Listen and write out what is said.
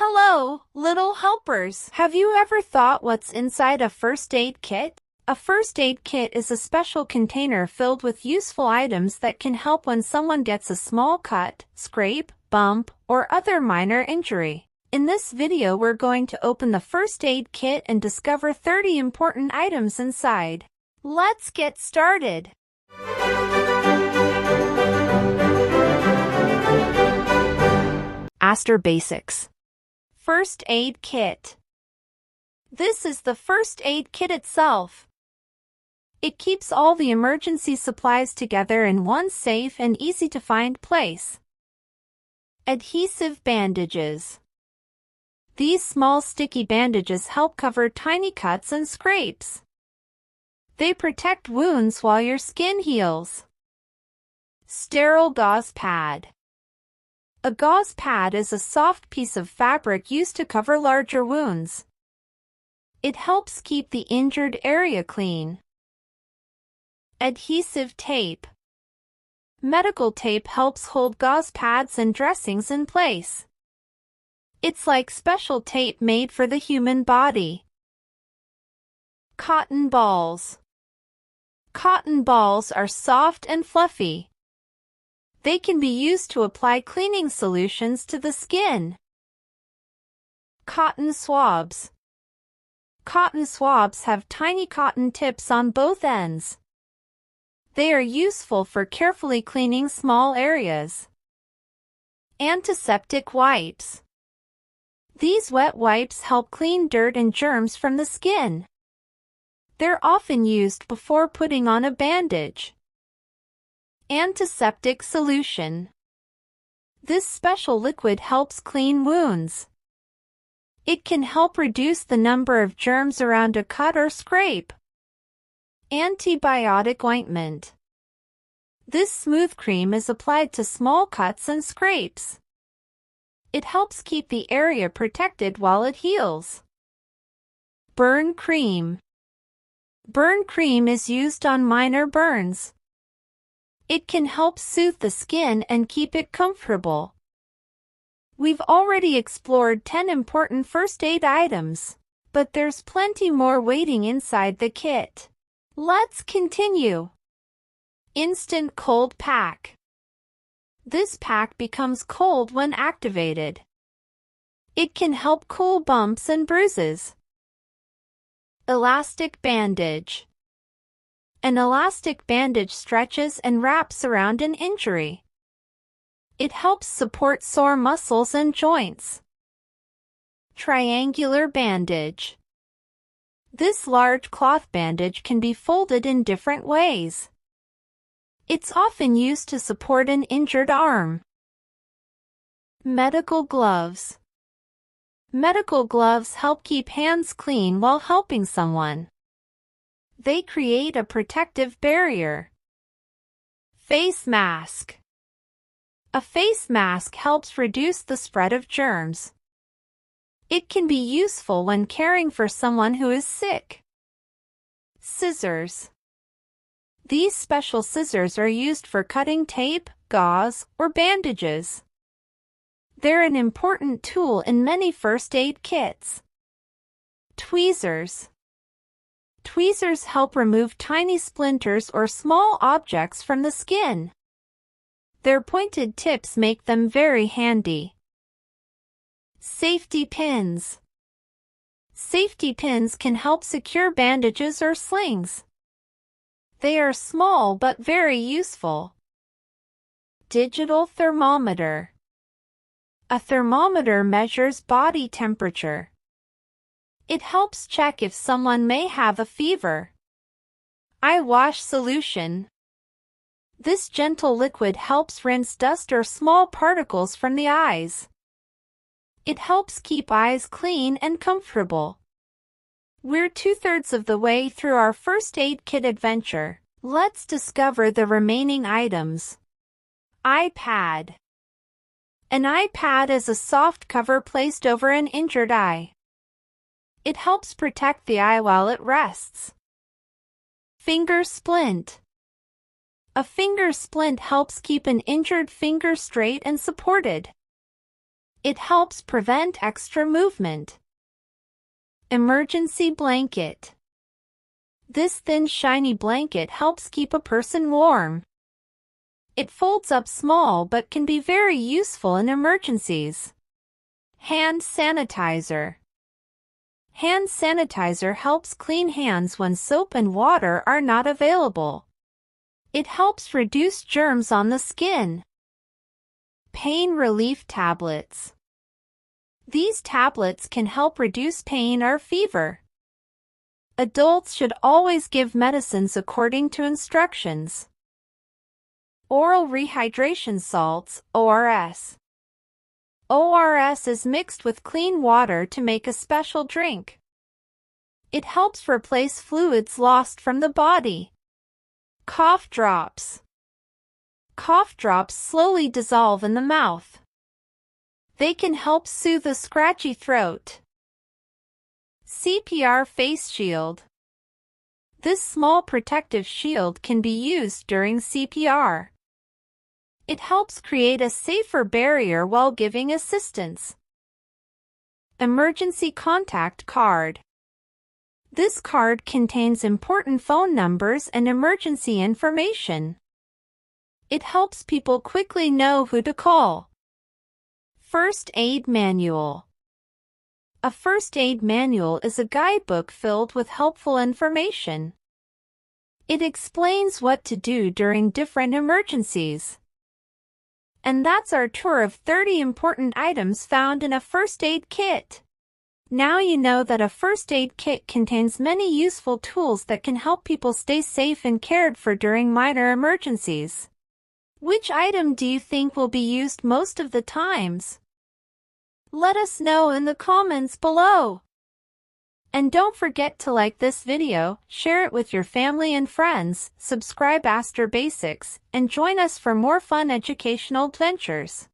Hello, little helpers. Have you ever thought what's inside a first aid kit? A first aid kit is a special container filled with useful items that can help when someone gets a small cut, scrape, bump, or other minor injury. In this video, we're going to open the first aid kit and discover 30 important items inside. Let's get started. Astor Basics First Aid Kit. This is the first aid kit itself. It keeps all the emergency supplies together in one safe and easy-to-find place. Adhesive Bandages. These small sticky bandages help cover tiny cuts and scrapes. They protect wounds while your skin heals. Sterile Gauze Pad. A gauze pad is a soft piece of fabric used to cover larger wounds. It helps keep the injured area clean. Adhesive Tape. Medical tape helps hold gauze pads and dressings in place. It's like special tape made for the human body. Cotton balls. Cotton balls are soft and fluffy. They can be used to apply cleaning solutions to the skin. Cotton swabs. Cotton swabs have tiny cotton tips on both ends. They are useful for carefully cleaning small areas. Antiseptic Wipes. These wet wipes help clean dirt and germs from the skin. They're often used before putting on a bandage. Antiseptic Solution. This special liquid helps clean wounds. It can help reduce the number of germs around a cut or scrape. Antibiotic Ointment. This smooth cream is applied to small cuts and scrapes. It helps keep the area protected while it heals. Burn Cream. Burn cream is used on minor burns. It can help soothe the skin and keep it comfortable. We've already explored 10 important first aid items, but there's plenty more waiting inside the kit. Let's continue. Instant Cold Pack. This pack becomes cold when activated. It can help cool bumps and bruises. Elastic Bandage. An elastic bandage stretches and wraps around an injury. It helps support sore muscles and joints. Triangular Bandage. This large cloth bandage can be folded in different ways. It's often used to support an injured arm. Medical Gloves. Medical gloves help keep hands clean while helping someone. They create a protective barrier. Face Mask. A face mask helps reduce the spread of germs. It can be useful when caring for someone who is sick. Scissors. These special scissors are used for cutting tape, gauze, or bandages. They're an important tool in many first aid kits. Tweezers. Tweezers help remove tiny splinters or small objects from the skin. Their pointed tips make them very handy. Safety Pins. Safety pins can help secure bandages or slings. They are small but very useful. Digital Thermometer. A thermometer measures body temperature. It helps check if someone may have a fever. Eye Wash Solution. This gentle liquid helps rinse dust or small particles from the eyes. It helps keep eyes clean and comfortable. We're 2/3 of the way through our first aid kit adventure. Let's discover the remaining items. Eye Pad. An eye pad is a soft cover placed over an injured eye. It helps protect the eye while it rests. Finger Splint. A finger splint helps keep an injured finger straight and supported. It helps prevent extra movement. Emergency blanket. This thin, shiny blanket helps keep a person warm. It folds up small but can be very useful in emergencies. Hand sanitizer. Hand sanitizer helps clean hands when soap and water are not available. It helps reduce germs on the skin. Pain relief tablets. These tablets can help reduce pain or fever. Adults should always give medicines according to instructions. Oral rehydration salts, ORS. ORS is mixed with clean water to make a special drink. It helps replace fluids lost from the body. Cough drops. Cough drops slowly dissolve in the mouth. They can help soothe a scratchy throat. CPR face shield. This small protective shield can be used during CPR. It helps create a safer barrier while giving assistance. Emergency contact card. This card contains important phone numbers and emergency information. It helps people quickly know who to call. First aid manual. A first aid manual is a guidebook filled with helpful information. It explains what to do during different emergencies. And that's our tour of 30 important items found in a first aid kit. Now you know that a first aid kit contains many useful tools that can help people stay safe and cared for during minor emergencies. Which item do you think will be used most of the times? Let us know in the comments below. And don't forget to like this video, share it with your family and friends, subscribe Aster Basics, and join us for more fun educational adventures.